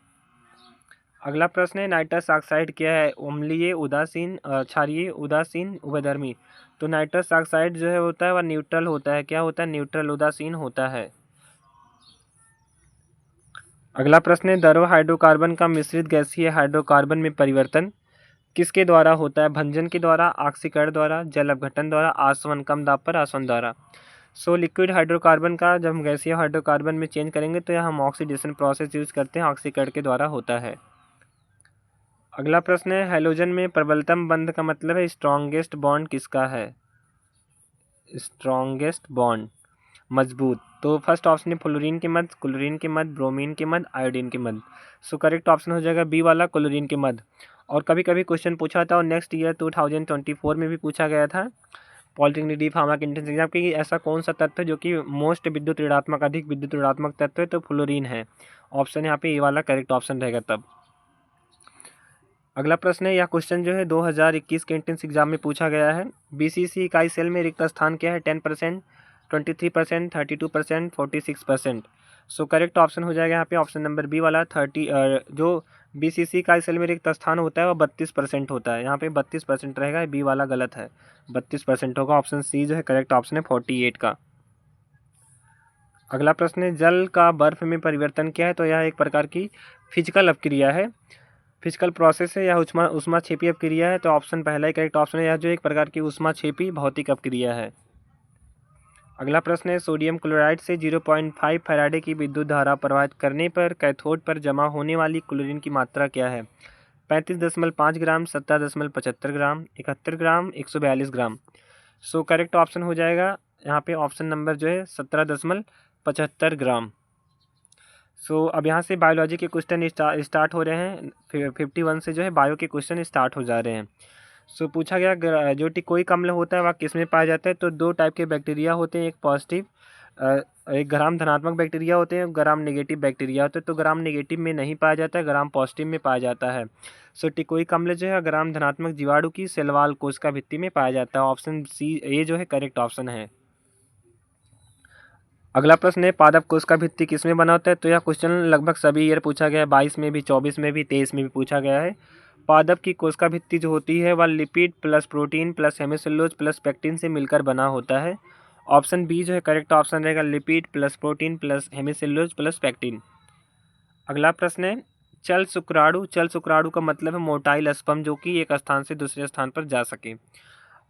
अगला प्रश्न है नाइट्रस ऑक्साइड क्या है। अम्लीय, उदासीन, क्षारीय, उदासीन, उभयधर्मी। तो नाइट्रस ऑक्साइड जो है होता है वह न्यूट्रल होता है। क्या होता है न्यूट्रल, उदासीन होता है। अगला प्रश्न है द्रव हाइड्रोकार्बन का मिश्रित गैसीय हाइड्रोकार्बन में परिवर्तन किसके द्वारा होता है। भंजन के द्वारा, ऑक्सीकरण द्वारा, जल अपघटन द्वारा, आसवन कम दाब पर आसवन द्वारा। सो लिक्विड हाइड्रोकार्बन का जब हम गैसीय हाइड्रोकार्बन में चेंज करेंगे तो यह हम ऑक्सीडेशन प्रोसेस यूज करते हैं, ऑक्सीकरण के द्वारा होता है। अगला प्रश्न है हैलोजन में प्रबलतम बंध का मतलब है स्ट्रॉन्गेस्ट बॉन्ड किसका है। स्ट्रॉन्गेस्ट बॉन्ड मजबूत। तो फर्स्ट ऑप्शन है फ्लोरीन के मध्य, क्लोरीन के मध्य, ब्रोमीन के मध्य, आयोडीन के मध्य। सो करेक्ट ऑप्शन हो जाएगा बी वाला क्लोरीन के मध्य। और कभी कभी क्वेश्चन पूछा था और नेक्स्ट ईयर 2024 में भी पूछा गया था पॉलिटेक्निक डी फार्मा के एंट्रेंस एग्जाम कि ऐसा कौन सा तत्व है जो कि मोस्ट विद्युत ऋणात्मक अधिक विद्युत ऋणात्मक तत्व है। तो फ्लोरीन है। ऑप्शन यहाँ पे ए वाला करेक्ट ऑप्शन रहेगा तब। अगला प्रश्न है यह क्वेश्चन जो है 2021 के एंट्रेंस एग्जाम में पूछा गया है। BCC इकाई सेल में रिक्त स्थान क्या है। 10%, 23%, 32%, 46%। सो करेक्ट ऑप्शन हो जाएगा यहाँ पे ऑप्शन नंबर बी वाला 30। जो BCC इकाई सेल में रिक्त स्थान होता है वह 32% होता है। यहाँ पे 32% रहेगा, बी वाला गलत है, 32% होगा। ऑप्शन सी जो है करेक्ट ऑप्शन है 48 का। अगला प्रश्न है जल का बर्फ में परिवर्तन क्या है। तो यह एक प्रकार की फिजिकल अपक्रिया है, फिजिकल प्रोसेस है, यह ऊष्माक्षेपी अपक्रिया है। तो ऑप्शन पहला ही करेक्ट ऑप्शन है। यह जो एक प्रकार की ऊष्माक्षेपी भौतिक अपक्रिया है। अगला प्रश्न है, सोडियम क्लोराइड से 0.5 फैराडे की विद्युत धारा प्रवाहित करने पर कैथोड पर जमा होने वाली क्लोरीन की मात्रा क्या है? 35.5 ग्राम, 17.75 ग्राम, 71 ग्राम, 142 ग्राम। सो करेक्ट ऑप्शन हो जाएगा यहाँ पे ऑप्शन नंबर जो है 17.75 ग्राम। सो अब यहाँ से बायोलॉजी के क्वेश्चन स्टार्ट हो रहे हैं। 51 से जो है बायो के क्वेश्चन स्टार्ट हो जा रहे हैं। सो पूछा गया जो टिकोई अम्ल होता है वह किस में पाया जाता है? तो दो टाइप के बैक्टीरिया होते हैं, एक पॉजिटिव एक ग्राम धनात्मक बैक्टीरिया होते हैं, ग्राम नेगेटिव बैक्टीरिया होते हैं। तो ग्राम नेगेटिव में नहीं पाया जाता है, ग्राम पॉजिटिव में पाया जाता है। सो टिकोई अम्ल जो है ग्राम धनात्मक जीवाणु की सेलवाल कोशिका भित्ति में पाया जाता है। ऑप्शन सी ए जो है करेक्ट ऑप्शन है। अगला प्रश्न है, पादप कोशिका भित्ति किस में बना होता है? तो यह क्वेश्चन लगभग सभी ईयर पूछा गया है, 22 में भी, 24 में भी, 23 में भी पूछा गया है। पादप की कोशिका भित्ति जो होती है वह lipid plus protein plus hemicellulose plus pectin से मिलकर बना होता है। ऑप्शन बी जो है करेक्ट ऑप्शन रहेगा, lipid plus protein plus hemicellulose plus pectin. अगला प्रश्न है, चल शुक्राणु। चल शुक्राणु का मतलब है मोटाइल स्पर्म जो कि एक स्थान से दूसरे स्थान पर जा सके।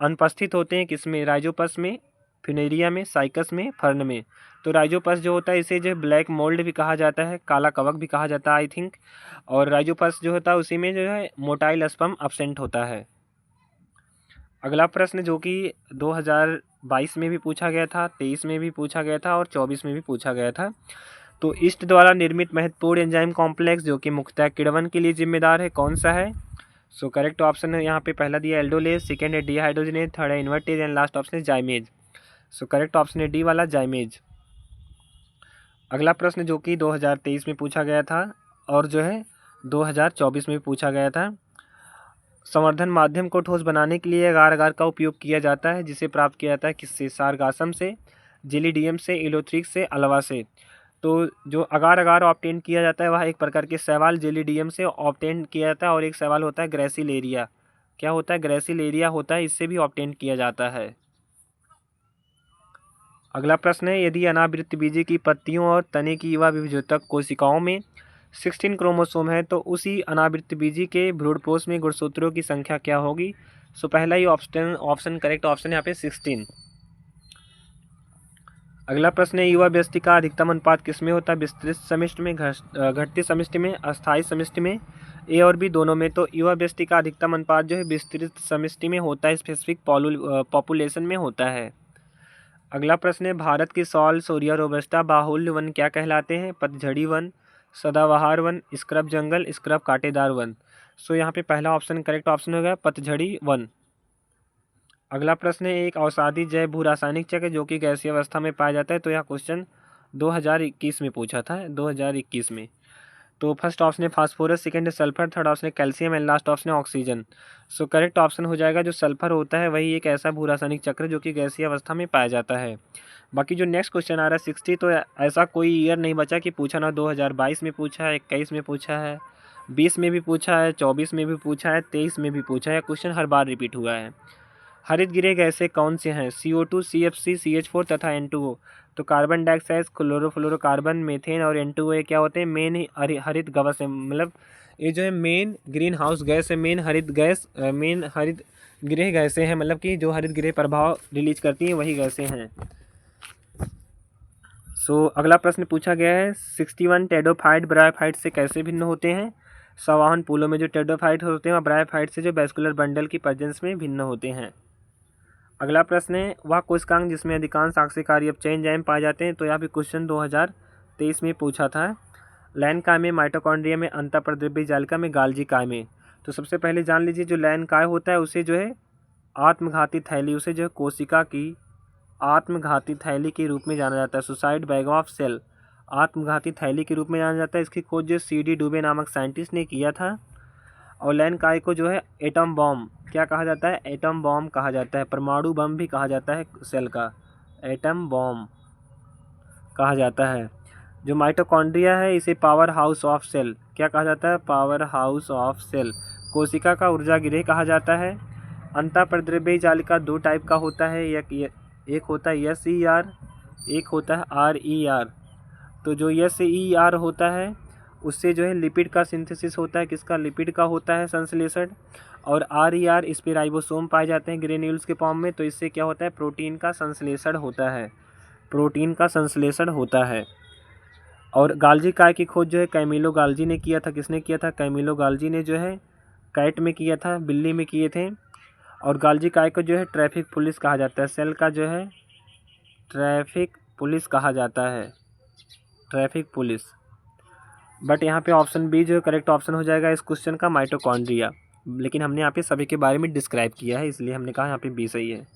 अनुपस्थित होते हैं किसमें? राइजोपस में, फ्यूनेरिया में, साइकस में, फर्न में। तो राइजोपस जो होता है इसे जो ब्लैक मोल्ड भी कहा जाता है, काला कवक भी कहा जाता है आई थिंक। और राइजोपस जो होता है उसी में जो है मोटाइल स्पर्म एब्सेंट होता है। अगला प्रश्न जो कि 2022 में भी पूछा गया था, 23 में भी पूछा गया था और 24 में भी पूछा गया था। तो ईस्ट द्वारा निर्मित महत्वपूर्ण एंजाइम कॉम्प्लेक्स जो कि मुख्यतः किण्वन के लिए जिम्मेदार है, कौन सा है? सो करेक्ट ऑप्शन है यहाँ पे पहला दिया एल्डोलेज, सेकेंड है डीहाइड्रोजनेज, थर्ड है इन्वर्टेज एंड लास्ट ऑप्शन है जाइमेज। सो करेक्ट ऑप्शन है डी वाला जाइमेज। अगला प्रश्न जो कि 2023 में पूछा गया था और जो है 2024 में भी पूछा गया था। संवर्धन माध्यम को ठोस बनाने के लिए अगार अगार का उपयोग किया जाता है, जिसे प्राप्त किया जाता है किससे? सारगासम से, जेलिडियम से, इलोथ्रिक से, अलावा से। तो जो अगार अगार ऑब्टेन किया जाता है वह एक प्रकार के शैवाल जेलिडियम से ऑब्टेन किया जाता है और एक शैवाल होता है ग्रेसिलेरिया। क्या होता है? ग्रेसिलेरिया होता है, इससे भी ऑब्टेन किया जाता है। अगला प्रश्न है, यदि अनावृतबीजी की पत्तियों और तने की युवा विभजोतक कोशिकाओं में 16 क्रोमोसोम है तो उसी अनावृतबीजी के भ्रूणपोष में गुणसूत्रों की संख्या क्या होगी? सो पहला ही ऑप्शन करेक्ट ऑप्शन यहाँ पे 16। अगला प्रश्न है, युवा व्यष्टि का अधिकतम अनुपात किसमें होता है? विस्तृत समिष्टि में, घटती समिष्टि में, अस्थायी समिष्टि में, ए और बी दोनों में। तो युवा व्यष्टि का अधिकतम अनुपात जो है विस्तृत समिष्टि में होता है, स्पेसिफिक पॉपुलेशन में होता है। अगला प्रश्न है, भारत की सॉल, सोरिया, रोबस्टा, बाहुल्य वन क्या कहलाते हैं? पतझड़ी वन, सदाबहार वन, स्क्रब जंगल, स्क्रब कांटेदार वन। सो यहाँ पे पहला ऑप्शन करेक्ट ऑप्शन हो गया पतझड़ी वन। अगला प्रश्न है, एक अवसादी जैव भू रासायनिक चक्र जो कि गैसीय अवस्था में पाया जाता है। तो यह क्वेश्चन 2021 में पूछा था, 2021 में। तो फर्स्ट ऑप्शन है फास्फोरस, सेकंड है सल्फर, थर्ड ऑप्शन है कैल्शियम एंड लास्ट ऑप्शन है ऑक्सीजन। सो करेक्ट ऑप्शन हो जाएगा जो सल्फर होता है वही एक ऐसा भू रासायनिक चक्र जो कि गैसीय अवस्था में पाया जाता है। बाकी जो नेक्स्ट क्वेश्चन आ रहा है 60, तो ऐसा कोई ईयर नहीं बचा कि पूछा ना। 2022 में पूछा है, 21 में पूछा है, 20 में भी पूछा है, 24 में भी पूछा है, 23 में भी पूछा है। क्वेश्चन हर बार रिपीट हुआ है। हरित गृह गैसें कौन से हैं? CO2, CFC, CH4 तथा N2O। तो कार्बन डाइऑक्साइड, क्लोरोफ्लोरोकार्बन, मीथेन और N2O ये क्या होते हैं? मेन हरित गैस है, मतलब ये जो है मेन ग्रीन हाउस गैस है, मेन हरित गृह गैसें हैं, मतलब कि जो हरित गृह प्रभाव रिलीज करती हैं वही गैसें हैं। सो अगला प्रश्न पूछा गया है, 61 टेडोफाइट ब्रायोफाइट से कैसे भिन्न होते हैं? संवहन पुलों में जो टेडोफाइट होते हैं वह ब्रायोफाइट से जो वैस्कुलर बंडल की प्रेजेंस में भिन्न होते हैं। अगला प्रश्न है, वह कोशिकांग जिसमें अधिकांश आक्सीकारी अपचयन एंजाइम पाए जाते हैं। तो यह भी क्वेश्चन 2023 में पूछा था। लैन काय में, माइटोकॉन्ड्रिया में, अंतःप्रद्रव्य जालिका में, गाल्जी काय में। तो सबसे पहले जान लीजिए जो लैन काय होता है उसे जो है आत्मघाती थैली, उसे जो है कोशिका की आत्मघाती थैली के रूप में जाना जाता है। सुसाइड बैग ऑफ सेल आत्मघाती थैली के रूप में जाना जाता है। इसकी खोज जो CD डुबे नामक साइंटिस्ट ने किया था। और लैन काय को जो है एटम बॉम्ब क्या कहा जाता है? एटम बॉम्ब कहा जाता है, परमाणु बम भी कहा जाता है सेल का, एटम बॉम्ब कहा जाता है। जो माइटोकॉन्ड्रिया है इसे पावर हाउस ऑफ सेल क्या कहा जाता है? Power house of cell. कोशिका का ऊर्जा गृह कहा जाता है। अंतःप्रद्रव्य जालिका दो टाइप का होता है, एक होता है SER, एक होता है RER। तो जो SER होता है उससे जो है लिपिड का सिंथेसिस होता है, किसका? लिपिड का होता है संश्लेषण। और RER इस पर राइबोसोम पाए जाते हैं ग्रेन्यूल्स के फॉर्म में, तो इससे क्या होता है? प्रोटीन का संश्लेषण होता है। प्रोटीन का संश्लेषण होता है। और गाल्जी काय की खोज जो है कैमिलो गाल्जी ने किया था। किसने किया था? कैमिलो गाल्जी ने जो है कैट में किया था, बिल्ली में किए थे। और गाल्जी काय को जो है ट्रैफिक पुलिस कहा जाता है। सेल का जो है ट्रैफिक पुलिस कहा जाता है, ट्रैफिक पुलिस। बट यहाँ पे ऑप्शन बी जो करेक्ट ऑप्शन हो जाएगा इस क्वेश्चन का, माइटोकॉन्ड्रिया। लेकिन हमने यहाँ पे सभी के बारे में डिस्क्राइब किया है, इसलिए हमने कहा यहाँ पे बी सही है।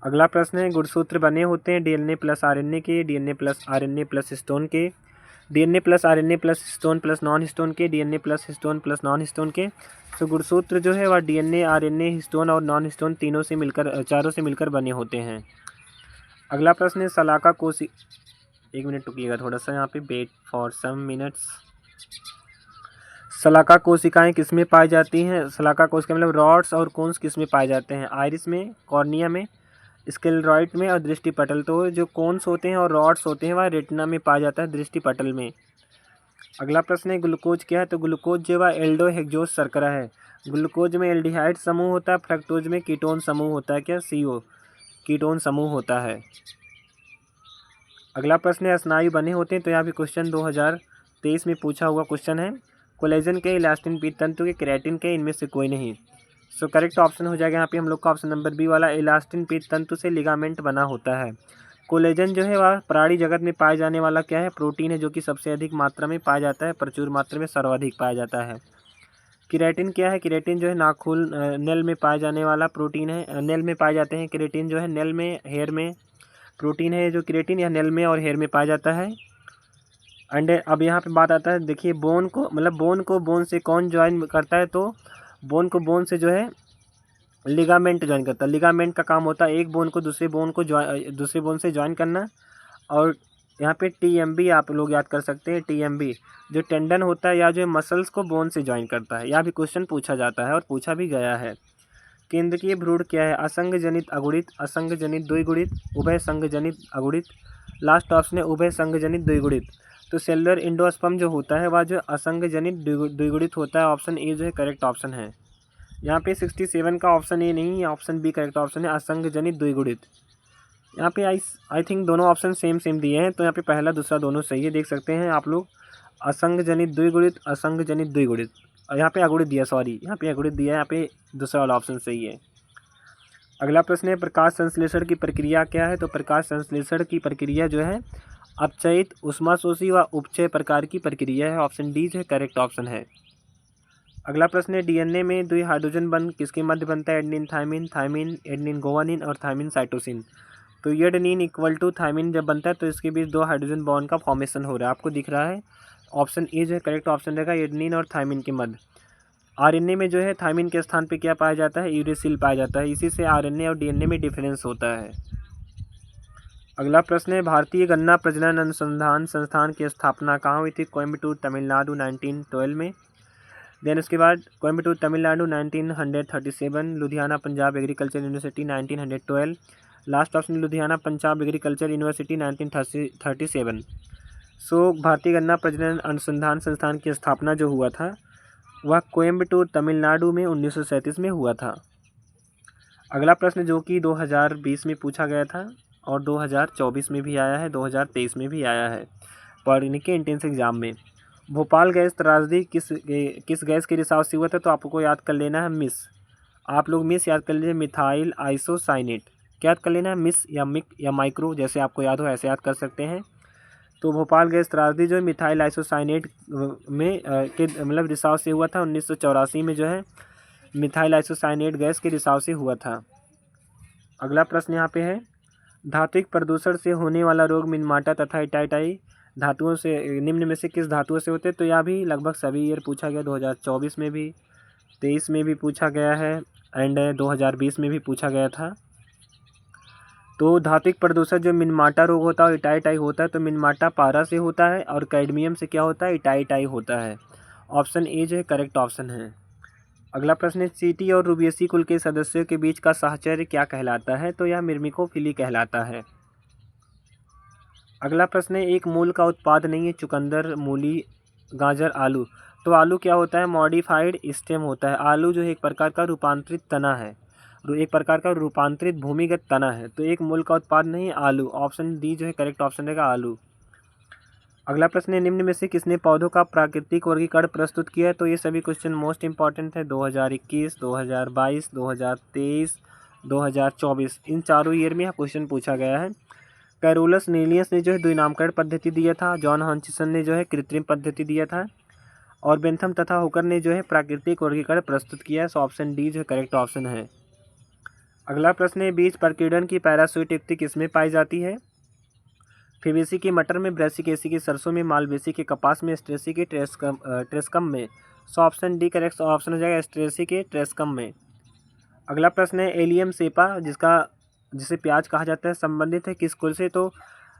अगला प्रश्न है, गुणसूत्र बने होते हैं डीएनए प्लस आरएनए के, DNA plus RNA plus histone के, DNA plus RNA plus histone plus non histone के, DNA plus histone plus non histone के। तो गुणसूत्र जो है वह डीएनए, आरएनए, हिस्टोन और नॉन हिस्टोन तीनों से मिलकर, चारों से मिलकर बने होते हैं। अगला प्रश्न है, शलाका कोशि, एक मिनट रुकिएगा थोड़ा सा, यहाँ पे वेट फॉर सम मिनट्स। शलाका कोशिकाएं किसमें पाई जाती हैं? शलाका कोशिका मतलब रॉड्स और कोन्स किसमें पाए जाते हैं? आइरिस में, कॉर्निया में, स्क्लेरॉइड में और दृष्टिपटल। तो जो कोन्स होते हैं और रॉड्स होते हैं वह रेटिना में पाया जाता है, दृष्टिपटल में। अगला प्रश्न है, ग्लूकोज क्या है? तो ग्लूकोज जो है एल्डोहेक्सोज शर्करा है। ग्लूकोज में एल्डिहाइड समूह होता है, फ्रक्टोज में कीटोन समूह होता है। क्या? CO, कीटोन समूह होता है। अगला प्रश्न है, स्नायु बने होते हैं। तो यहाँ भी क्वेश्चन 2023 में पूछा हुआ क्वेश्चन है। कोलेजन के, इलास्टिन पीत तंतु के, केराटिन के, इनमें से कोई नहीं। सो करेक्ट ऑप्शन हो जाएगा यहाँ पे हम लोग का ऑप्शन नंबर बी वाला, इलास्टिन पीत तंतु से लिगामेंट बना होता है। कोलेजन जो है वह प्राणी जगत में पाए जाने वाला क्या है? प्रोटीन है, जो कि सबसे अधिक मात्रा में पाया जाता है, प्रचुर मात्रा में सर्वाधिक पाया जाता है। केराटिन क्या है? केराटिन जो है नाखून, नेल में पाए जाने वाला प्रोटीन है, नेल में पाए जाते हैं। केराटिन जो है नेल में, हेयर में प्रोटीन है जो केराटिन, या नेल में और हेयर में पाया जाता है। एंड अब यहाँ पे बात आता है, देखिए बोन को, मतलब बोन को बोन से कौन ज्वाइन करता है? तो बोन को बोन से जो है लिगामेंट ज्वाइन करता है। लिगामेंट का काम होता है एक बोन को दूसरे बोन से ज्वाइन करना। और यहाँ पे TMB आप लोग याद कर सकते हैं, TMB जो टेंडन होता है या जो मसल्स को बोन से ज्वाइन करता है। यह भी क्वेश्चन पूछा जाता है और पूछा भी गया है। केंद्रीय भ्रूण क्या है? असंग जनित अगुणित, असंग जनित द्विगुणित, उभय संघ जनित अगुणित। लास्ट ऑप्शन है उभय संघ जनित द्विगुणित। तो सेलुलर एंडोस्पर्म जो होता है वह जो असंग जनित द्विगुणित होता है। ऑप्शन ए जो है करेक्ट ऑप्शन है। यहाँ पे 67 का ऑप्शन ए नहीं है, ऑप्शन बी करेक्ट ऑप्शन है, असंग जनित द्विगुणित। यहाँ पे आई थिंक दोनों ऑप्शन सेम दिए हैं, तो यहाँ पे पहला दूसरा दोनों सही है, देख सकते हैं आप लोग। असंग जनित द्विगुणित, असंग जनित द्विगुणित, और यहाँ पे अगुणित दिया, सॉरी यहाँ पे अगुणित दिया है, यहाँ पे दूसरा वाला ऑप्शन सही है। अगला प्रश्न है, प्रकाश संश्लेषण की प्रक्रिया क्या है? तो प्रकाश संश्लेषण की प्रक्रिया जो है अपचयित, ऊष्माशोषी व उपचय प्रकार की प्रक्रिया है। ऑप्शन डी जो है करेक्ट ऑप्शन है। अगला प्रश्न है, डीएनए में द्वि हाइड्रोजन बंध किसके मध्य बनता है? Adenine thymine, thymine adenine guanine और थाइमिन साइटोसिन। तो एडेनिन इक्वल टू थाइमिन जब बनता है तो इसके बीच दो हाइड्रोजन बॉन्ड का फॉर्मेशन हो रहा है, आपको दिख रहा है। ऑप्शन ए जो है करेक्ट ऑप्शन रहेगा, एडेनिन और थाइमिन के मध्य। आरएनए में जो है थाइमिन के स्थान पे क्या पाया जाता है? यूरेसिल पाया जाता है, इसी से आरएनए और डीएनए में डिफरेंस होता है। अगला प्रश्न है, भारतीय गन्ना प्रजनन अनुसंधान संस्थान की स्थापना कहाँ हुई थी? कोयम्बटूर तमिलनाडु 1912 में। देन उसके बाद Coimbatore Tamil Nadu 1937, Ludhiana Punjab agriculture university 1912, last option Ludhiana Punjab agriculture university 1937। सो भारतीय गन्ना प्रजनन अनुसंधान संस्थान की स्थापना जो हुआ था वह कोयम्बटूर तमिलनाडु में 1937 में हुआ था। अगला प्रश्न जो कि 2020 में पूछा गया था और 2024 में भी आया है, 2023 में भी आया है पॉलिटेक्निक के एंट्रेंस एग्जाम में। भोपाल गैस त्रासदी किस गैस के रिसाव से हुआ था? तो आपको याद कर लेना है मिस, आप लोग मिस याद कर लीजिए, मिथाइल आइसोसाइनेट। क्या याद कर लेना है? मिस या मिक या माइक्रो, जैसे आपको याद हो ऐसे याद कर सकते हैं। तो भोपाल गैस त्रासदी जो है मिथाइल आइसोसाइनेट में के मतलब रिसाव से हुआ था। 1984 में जो है मिथाइल आइसोसाइनेट गैस के रिसाव से हुआ था। अगला प्रश्न यहाँ पे है, धात्विक प्रदूषण से होने वाला रोग मिनमाटा तथा इटाइटाई धातुओं से निम्न में से किस धातुओं से होते हैं? तो यह भी लगभग सभी ईयर पूछा गया, 2024 में भी, 23 में भी पूछा गया है एंड 2020 में भी पूछा गया था। तो धात्विक प्रदूषण जो मिनमाटा रोग होता है और इटाइटाई होता है, तो मिनमाटा पारा से होता है और कैडमियम से क्या होता है? इटाइटाई होता है। ऑप्शन ए जो है करेक्ट ऑप्शन है। अगला प्रश्न है, चींटी और रुबिएसी कुल के सदस्यों के बीच का साहचर्य क्या कहलाता है? तो यह मिर्मिकोफिली कहलाता है। अगला प्रश्न है, एक मूल का उत्पाद नहीं है, चुकंदर, मूली, गाजर, आलू। तो आलू क्या होता है? मॉडिफाइड स्टेम होता है। आलू जो है एक प्रकार का रूपांतरित तना है। एक प्रकार का रूपांतरित भूमिगत तना है। तो एक मूल का उत्पाद नहीं, आलू। ऑप्शन डी जो है करेक्ट ऑप्शन रहेगा, आलू। अगला प्रश्न है, निम्न में से किसने पौधों का प्राकृतिक वर्गीकरण प्रस्तुत किया है? तो ये सभी क्वेश्चन मोस्ट इंपॉर्टेंट है। 2021, 2022, 2023, 2024 इन चारों ईयर में यह क्वेश्चन पूछा गया है। कैरोलस नीलियस ने जो है द्विनामकरण पद्धति दिया था। जॉन हॉचिसन ने जो है कृत्रिम पद्धति दिया था। और बेंथम तथा हुकर ने जो है प्राकृतिक वर्गीकरण प्रस्तुत किया है। सो ऑप्शन डी जो है करेक्ट ऑप्शन है। अगला प्रश्न है, बीज प्रकीर्णन की पैरासूट युक्ति किसमें पाई जाती है? फेबेसी के मटर में, ब्रैसिकेसी की सरसों में, मालवेसी के कपास में, स्ट्रेसी के ट्रेस्कम में। So option D correct option हो जाएगा, स्ट्रेसी के ट्रेस्कम में। अगला प्रश्न है, एलियम सेपा जिसे प्याज कहा जाता है संबंधित है किस कुल से? तो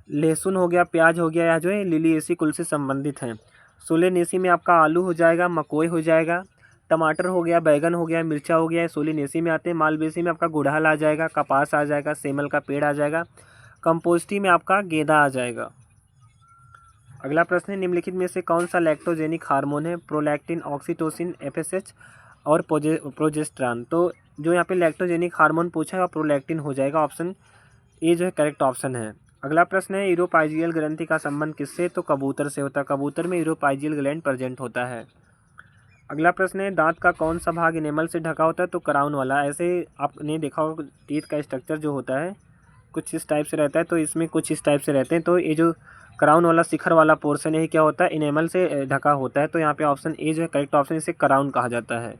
लहसुन हो गया, प्याज हो गया, या जो है लिलिएसी कुल से संबंधित हैं। सोलेनेसी में आपका आलू हो जाएगा, मकोई हो जाएगा, टमाटर हो गया, बैगन हो गया, मिर्चा हो गया, सोलेनेसी में आते हैं। मालवेसी में आपका गुड़हल आ जाएगा, कपास आ जाएगा, सेमल का पेड़ आ जाएगा। कंपोस्टी में आपका गेंदा आ जाएगा। अगला प्रश्न है, निम्नलिखित में से कौन सा लैक्टोजेनिक हार्मोन है? प्रोलैक्टिन, ऑक्सीटोसिन, एफएसएच और प्रोजेस्टेरॉन। तो जो यहाँ पे लैक्टोजेनिक हार्मोन पूछा है वो प्रोलैक्टिन हो जाएगा। ऑप्शन ए जो है करेक्ट ऑप्शन है। अगला प्रश्न है, यूरोपाइजियल ग्रंथि का संबंध किससे? तो कबूतर से होता है। कबूतर में यूरोपाइजियल ग्लैंड प्रेजेंट होता है। अगला प्रश्न है, दांत का कौन सा भाग इनेमल से ढका होता है? तो क्राउन वाला। ऐसे आपने देखा होगा टीथ का स्ट्रक्चर जो होता है कुछ इस टाइप से रहता है, तो इसमें कुछ इस टाइप से रहते हैं। तो ये जो क्राउन वाला शिखर वाला पोर्शन है क्या होता है? इनेमल से ढका होता है। तो यहाँ पे ऑप्शन ए जो है करेक्ट ऑप्शन, इसे क्राउन कहा जाता है।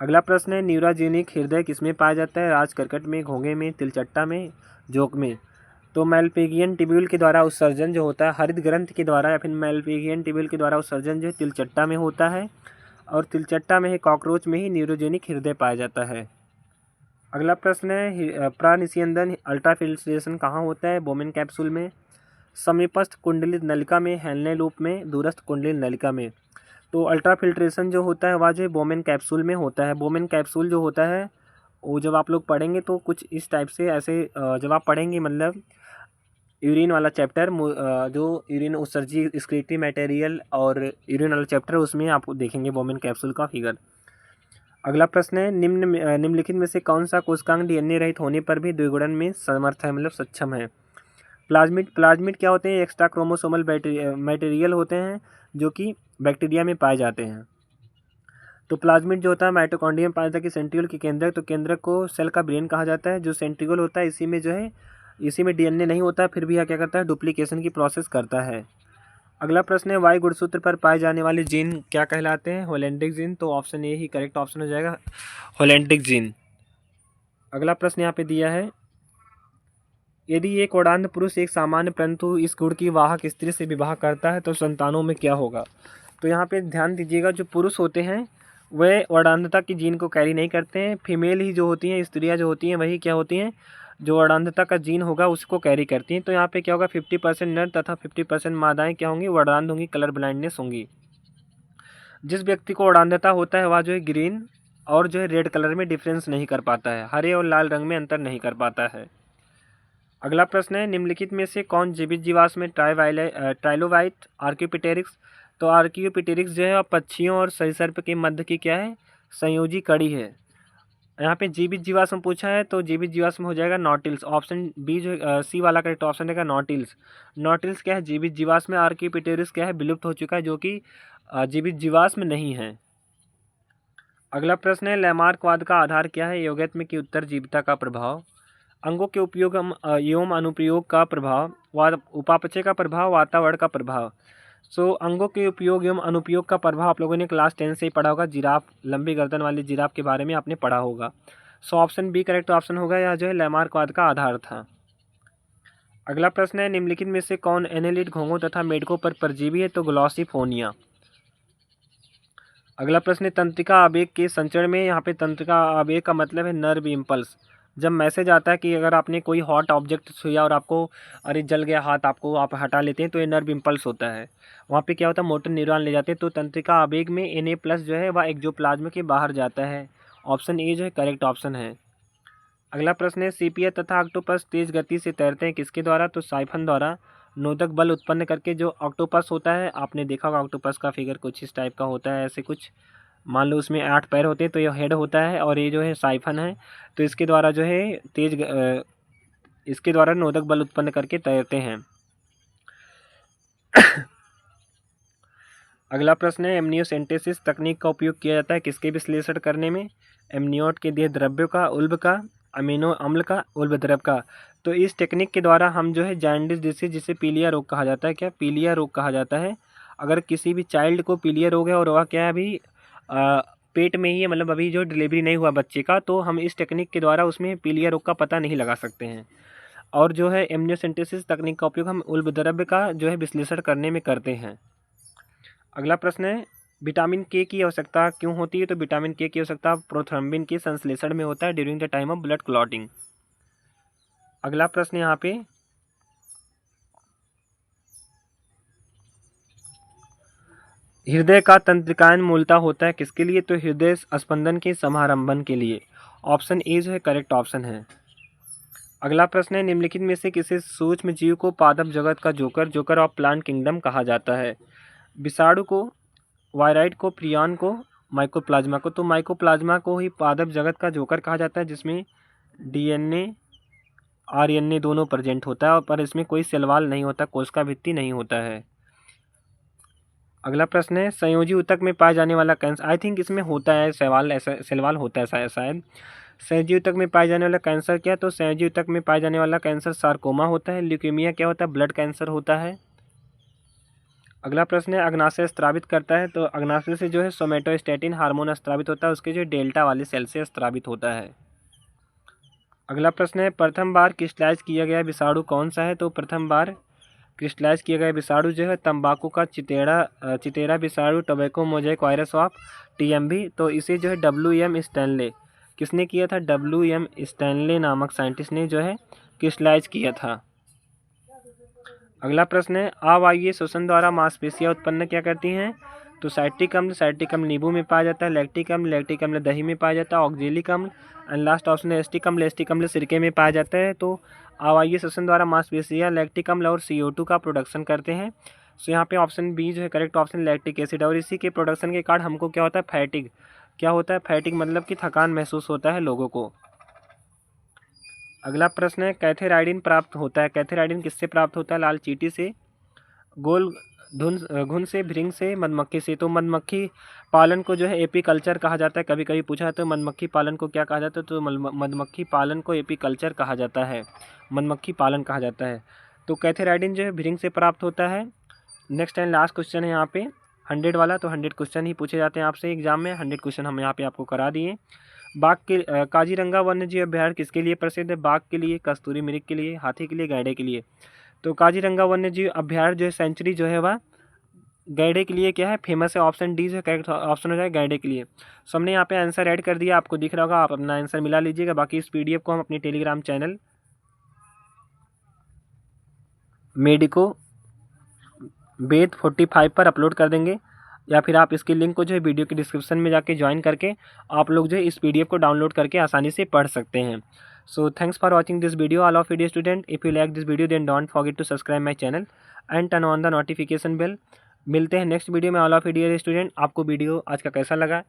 अगला प्रश्न है, न्यूराजेनिक हृदय किसमें पाया जाता है? राजकर्कट में, घोंघे में, तिलचट्टा में, जोंक में। तो मेलपिगियन ट्यूब्यूल के द्वारा उत्सर्जन जो होता है हरित ग्रंथ के द्वारा या फिर मेलपिगियन ट्यूब्यूल के द्वारा उत्सर्जन जो है तिलचट्टा में होता है। और तिलचट्टा में ही, कॉकरोच में ही न्यूरोजेनिक हृदय पाया जाता है। अगला प्रश्न है, प्रानिस्यंदन अल्ट्राफिल्ट्रेशन कहाँ होता है? बोमेन कैप्सूल में, समीपस्थ कुंडलित नलिका में, हेनले लूप में, दूरस्थ कुंडलित नलिका में। तो अल्ट्राफिल्ट्रेशन जो होता है वह जो है बोमेन कैप्सूल में होता है। बोमेन कैप्सूल जो होता है वो जब आप लोग पढ़ेंगे तो कुछ इस टाइप से ऐसे जब आप पढ़ेंगे मतलब यूरिन वाला चैप्टर, जो यूरिन उत्सर्जी एक्सक्रीटरी मटेरियल और यूरिन वाला चैप्टर, उसमें आप देखेंगे बोमेन कैप्सूल का फिगर। अगला प्रश्न है, निम्नलिखित में से कौन सा कोशिकांग डीएनए रहित होने पर भी द्विगुणन में समर्थ है, मतलब सक्षम है? प्लाज्मिड क्या होते हैं? एक्स्ट्रा क्रोमोसोमल मटेरियल होते हैं जो कि बैक्टीरिया में पाए जाते हैं। तो प्लाज्मिड जो होता है माइटोकॉन्ड्रिया में पाया जाता है कि सेंट्रियोल के केंद्रक, तो केंद्रक को सेल का ब्रेन कहा जाता है। जो सेंट्रियोल होता है इसी में जो है इसी में डीएनए नहीं होता है, फिर भी यह क्या करता है? डुप्लीकेशन की प्रोसेस करता है। अगला प्रश्न है, वाई गुणसूत्र पर पाए जाने वाले जीन क्या कहलाते हैं? होलैंडिक जीन। तो option A he correct option हो जाएगा, होलैंडिक जीन। अगला प्रश्न यहाँ पे दिया है, यदि एक वर्णांध पुरुष एक सामान्य परंतु इस गुण की वाहक स्त्री से विवाह करता है तो संतानों में क्या होगा? तो यहाँ पे ध्यान दीजिएगा, जो पुरुष होते हैं वह वर्णांधता की जीन को कैरी नहीं करते हैं। फीमेल ही जो होती हैं, स्त्रियाँ जो होती हैं वही क्या होती हैं? जो वर्णांधता का जीन होगा उसको कैरी करती हैं। तो यहाँ पे क्या होगा? 50% नर तथा 50% मादाएँ क्या होंगी? वर्णांध होंगी, कलर ब्लाइंडनेस होंगी। जिस व्यक्ति को वर्णांधता होता है वह जो है ग्रीन और जो है रेड कलर में डिफरेंस नहीं कर पाता है, हरे और लाल रंग में अंतर नहीं कर पाता है। अगला प्रश्न है, निम्नलिखित में से कौन जीवित जीवाश्म में ट्राइलोबाइट आर्कियोपिटेरिक्स? तो आर्कियोपिटेरिक्स जो है पक्षियों और सरीसृप के मध्य की क्या है? संयोजी कड़ी है। यहाँ पे जीवित जीवाश्म पूछा है तो जीवित जीवाश्म हो जाएगा नॉटिल्स। ऑप्शन बी जो सी वाला करेक्ट ऑप्शन रहेगा नॉटिल्स। नॉटिल्स क्या है? जीवित जीवाश्म है। आर्कियोपिटेरिक्स क्या है? विलुप्त हो चुका है, जो कि जीवित जीवाश्म नहीं है। अगला प्रश्न है, लैमार्कवाद का आधार क्या है? योगैत्म की उत्तरजीविता का प्रभाव, अंगों के उपयोग एवं अनुप्रयोग का प्रभाव, उपापचय का प्रभाव, वातावरण का प्रभाव। सो अंगों के उपयोग एवं अनुप्रयोग का प्रभाव आप लोगों ने क्लास 10 से ही पढ़ा होगा। जिराफ, लंबी गर्दन वाली जिराफ के बारे में आपने पढ़ा होगा। So option B correct option होगा, यह जो है लैमार्कवाद का आधार था। अगला प्रश्न है, निम्नलिखित में से कौन एनेलिड घोंघों तथा मेढकों पर परजीवी है? तो ग्लॉसिफोनिया। अगला प्रश्न है, तंत्रिका आवेग के संचरण में, यहाँ पे तंत्रिका आवेग का मतलब है नर्व इम्पल्स। जब मैसेज आता है कि अगर आपने कोई हॉट ऑब्जेक्ट छुआ और आपको अरे जल गया हाथ, आपको आप हटा लेते हैं तो ये नर्व इम्पल्स होता है। वहाँ पे क्या होता है? मोटर न्यूरॉन ले जाते हैं। तो तंत्रिका आवेग में Na+ जो है वह एक्सोप्लाज्म के बाहर जाता है। ऑप्शन ए जो है करेक्ट ऑप्शन है। अगला प्रश्न है, सीपिया तथा ऑक्टोपस तेज गति से तैरते हैं किसके द्वारा? तो साइफन द्वारा। नोदक बल उत्पन्न करके जो ऑक्टोपस होता है, आपने देखा होगा ऑक्टोपस का फिगर कुछ इस टाइप का होता है, ऐसे कुछ मान लो उसमें 8 पैर होते हैं, तो ये हेड होता है और ये जो है साइफन है। तो इसके द्वारा जो है इसके द्वारा नोदक बल उत्पन्न करके तैरते हैं। अगला प्रश्न है, एमनियोसेंटेसिस तकनीक का उपयोग किया जाता है किसके विश्लेषण करने में? एमनियोट के देह द्रव्य का, उल्ब का, अमीनो अम्ल का, उल्ब द्रव का। तो इस टेक्निक के द्वारा हम जो है जॉन्डिस जिसे पीलिया रोग कहा जाता है, क्या पीलिया रोग कहा जाता है। अगर किसी भी चाइल्ड को पीलिया रोग है और वह क्या है अभी पेट में ही है, मतलब अभी जो डिलीवरी नहीं हुआ बच्चे का, तो हम इस टेक्निक के द्वारा उसमें पीलिया रोग का पता नहीं लगा सकते हैं। और जो है एमनियोसेंटेसिस तकनीक का उपयोग हम उल्ब द्रव्य का जो है विश्लेषण करने में करते हैं। अगला प्रश्न है, विटामिन के की आवश्यकता क्यों होती है? तो विटामिन के की आवश्यकता प्रोथ्रम्बिन के संश्लेषण में होता है during the time of blood clotting. अगला प्रश्न यहाँ पे, हृदय का तंत्रिकायन मूलतः होता है किसके लिए? तो हृदय स्पंदन के समारंभन के लिए। ऑप्शन ए जो है करेक्ट ऑप्शन है। अगला प्रश्न है, निम्नलिखित में से किसी सूक्ष्म जीव को पादप जगत का जोकर ऑफ प्लांट किंगडम कहा जाता है? विषाणु को, वायराइड को, प्रियॉन को, माइकोप्लाज्मा को। तो माइकोप्लाज्मा को ही पादप जगत का जोकर कहा जाता है, जिसमें डीएनए आरएनए दोनों प्रेजेंट होता है, पर इसमें कोई सेलवाल नहीं होता, कोशिका भित्ति नहीं होता है। अगला प्रश्न है, संयोजी ऊतक में पाया जाने वाला कैंसर, आई थिंक इसमें होता है सेलवाल होता है शायद। संयोजी ऊतक में पाए जाने वाला कैंसर क्या? तो संयोजी ऊतक में पाए जाने वाला कैंसर सार्कोमा होता है। ल्यूकेमिया क्या होता है? ब्लड कैंसर होता है। अगला प्रश्न है, अग्नाशय स्त्रावित करता है? तो अग्नाशय से जो है सोमेटोस्टेटिन हार्मोन स्त्रावित होता है, उसके जो डेल्टा वाले सेल से स्त्रावित होता है। अगला प्रश्न है, प्रथम बार क्रिस्टलाइज किया गया विषाणु कौन सा है? तो प्रथम बार क्रिस्टलाइज किया गया विषाणु जो है तंबाकू का चितेरा विषाणु, tobacco mosaic virus of TMV. तो इसे जो है WM स्टैनले, किसने किया था? WM स्टैनले नामक साइंटिस्ट ने जो है क्रिस्टलाइज किया था। अगला प्रश्न है, अवायवीय श्वसन द्वारा मांसपेशियां उत्पन्न क्या करती हैं? तो साइट्रिक अम्ल नींबू में पाया जाता है, लैक्टिक अम्ल दही में पाया जाता है, ऑक्जेलिक अम्ल एंड लास्ट ऑप्शन है एस्टिक अम्ल सिरके में पाया जाता है। तो अवायवीय श्वसन द्वारा मांसपेशियां लैक्टिक अम्ल और CO2 का प्रोडक्शन करते हैं। सो यहाँ पे ऑप्शन बी जो है करेक्ट ऑप्शन, लैक्टिक एसिड। और इसी के प्रोडक्शन के कारण हमको क्या होता है? फैटिग। क्या होता है फैटिग? मतलब कि थकान महसूस होता है लोगों को। अगला प्रश्न है, कैथेराइडिन प्राप्त होता है? कैथेराइडिन किससे प्राप्त होता है? लाल चींटी से, गोल घुन से, भृंग से, मधुमक्खी से। तो मधुमक्खी पालन को जो है एपीकल्चर कहा जाता है। कभी कभी पूछा है तो मधुमक्खी पालन को क्या कहा जाता है? तो मधुमक्खी पालन को एपीकल्चर कहा जाता है, मधुमक्खी पालन कहा जाता है। तो कैथेराइडिन जो है भृंग से प्राप्त होता है। नेक्स्ट एंड लास्ट क्वेश्चन है यहाँ पे 100 वाला। तो 100 क्वेश्चन ही पूछे जाते हैं आपसे एग्जाम में, 100 क्वेश्चन हम यहाँ पे आपको करा दिए। बाघ के काजीरंगा वन्यजीव अभ्यारण्य किसके लिए प्रसिद्ध है? बाघ के लिए, कस्तूरी मृग के लिए, हाथी के लिए, गैंडे के लिए। तो काजीरंगा वन्यजीव अभ्यारण्य जो है सेंचुरी जो है वह गैंडे के लिए क्या है? फेमस है। ऑप्शन डी जो है करेक्ट ऑप्शन हो जाए गैंडे के लिए। सो हमने यहाँ पे आंसर ऐड कर दिया, आपको दिख रहा होगा, आप अपना आंसर मिला लीजिएगा। बाकी इस PDF को हम अपने टेलीग्राम चैनल मेडिको वेद 45 पर अपलोड कर देंगे, या फिर आप इसकी लिंक को जो है वीडियो के डिस्क्रिप्शन में जाके ज्वाइन करके आप लोग जो है इस PDF को डाउनलोड करके आसानी से पढ़ सकते हैं। So thanks for watching this video all of video student. If you like this video then don't forget to subscribe my channel and turn on the notification bell. मिलते हैं नेक्स्ट वीडियो में all of video student. आपको video आज का कैसा लगा,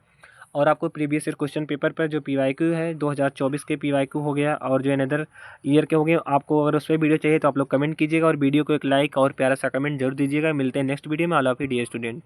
और आपको प्रीवियस ईयर क्वेश्चन पेपर पर जो PYQ है 2024 के PYQ हो गया और जो अनदर ईयर के हो गए, आपको अगर उस पर वीडियो चाहिए तो आप लोग कमेंट कीजिएगा और वीडियो को एक लाइक और प्यारा सा कमेंट जरूर दीजिएगा। मिलते हैं नेक्स्ट वीडियो में all of you dear student.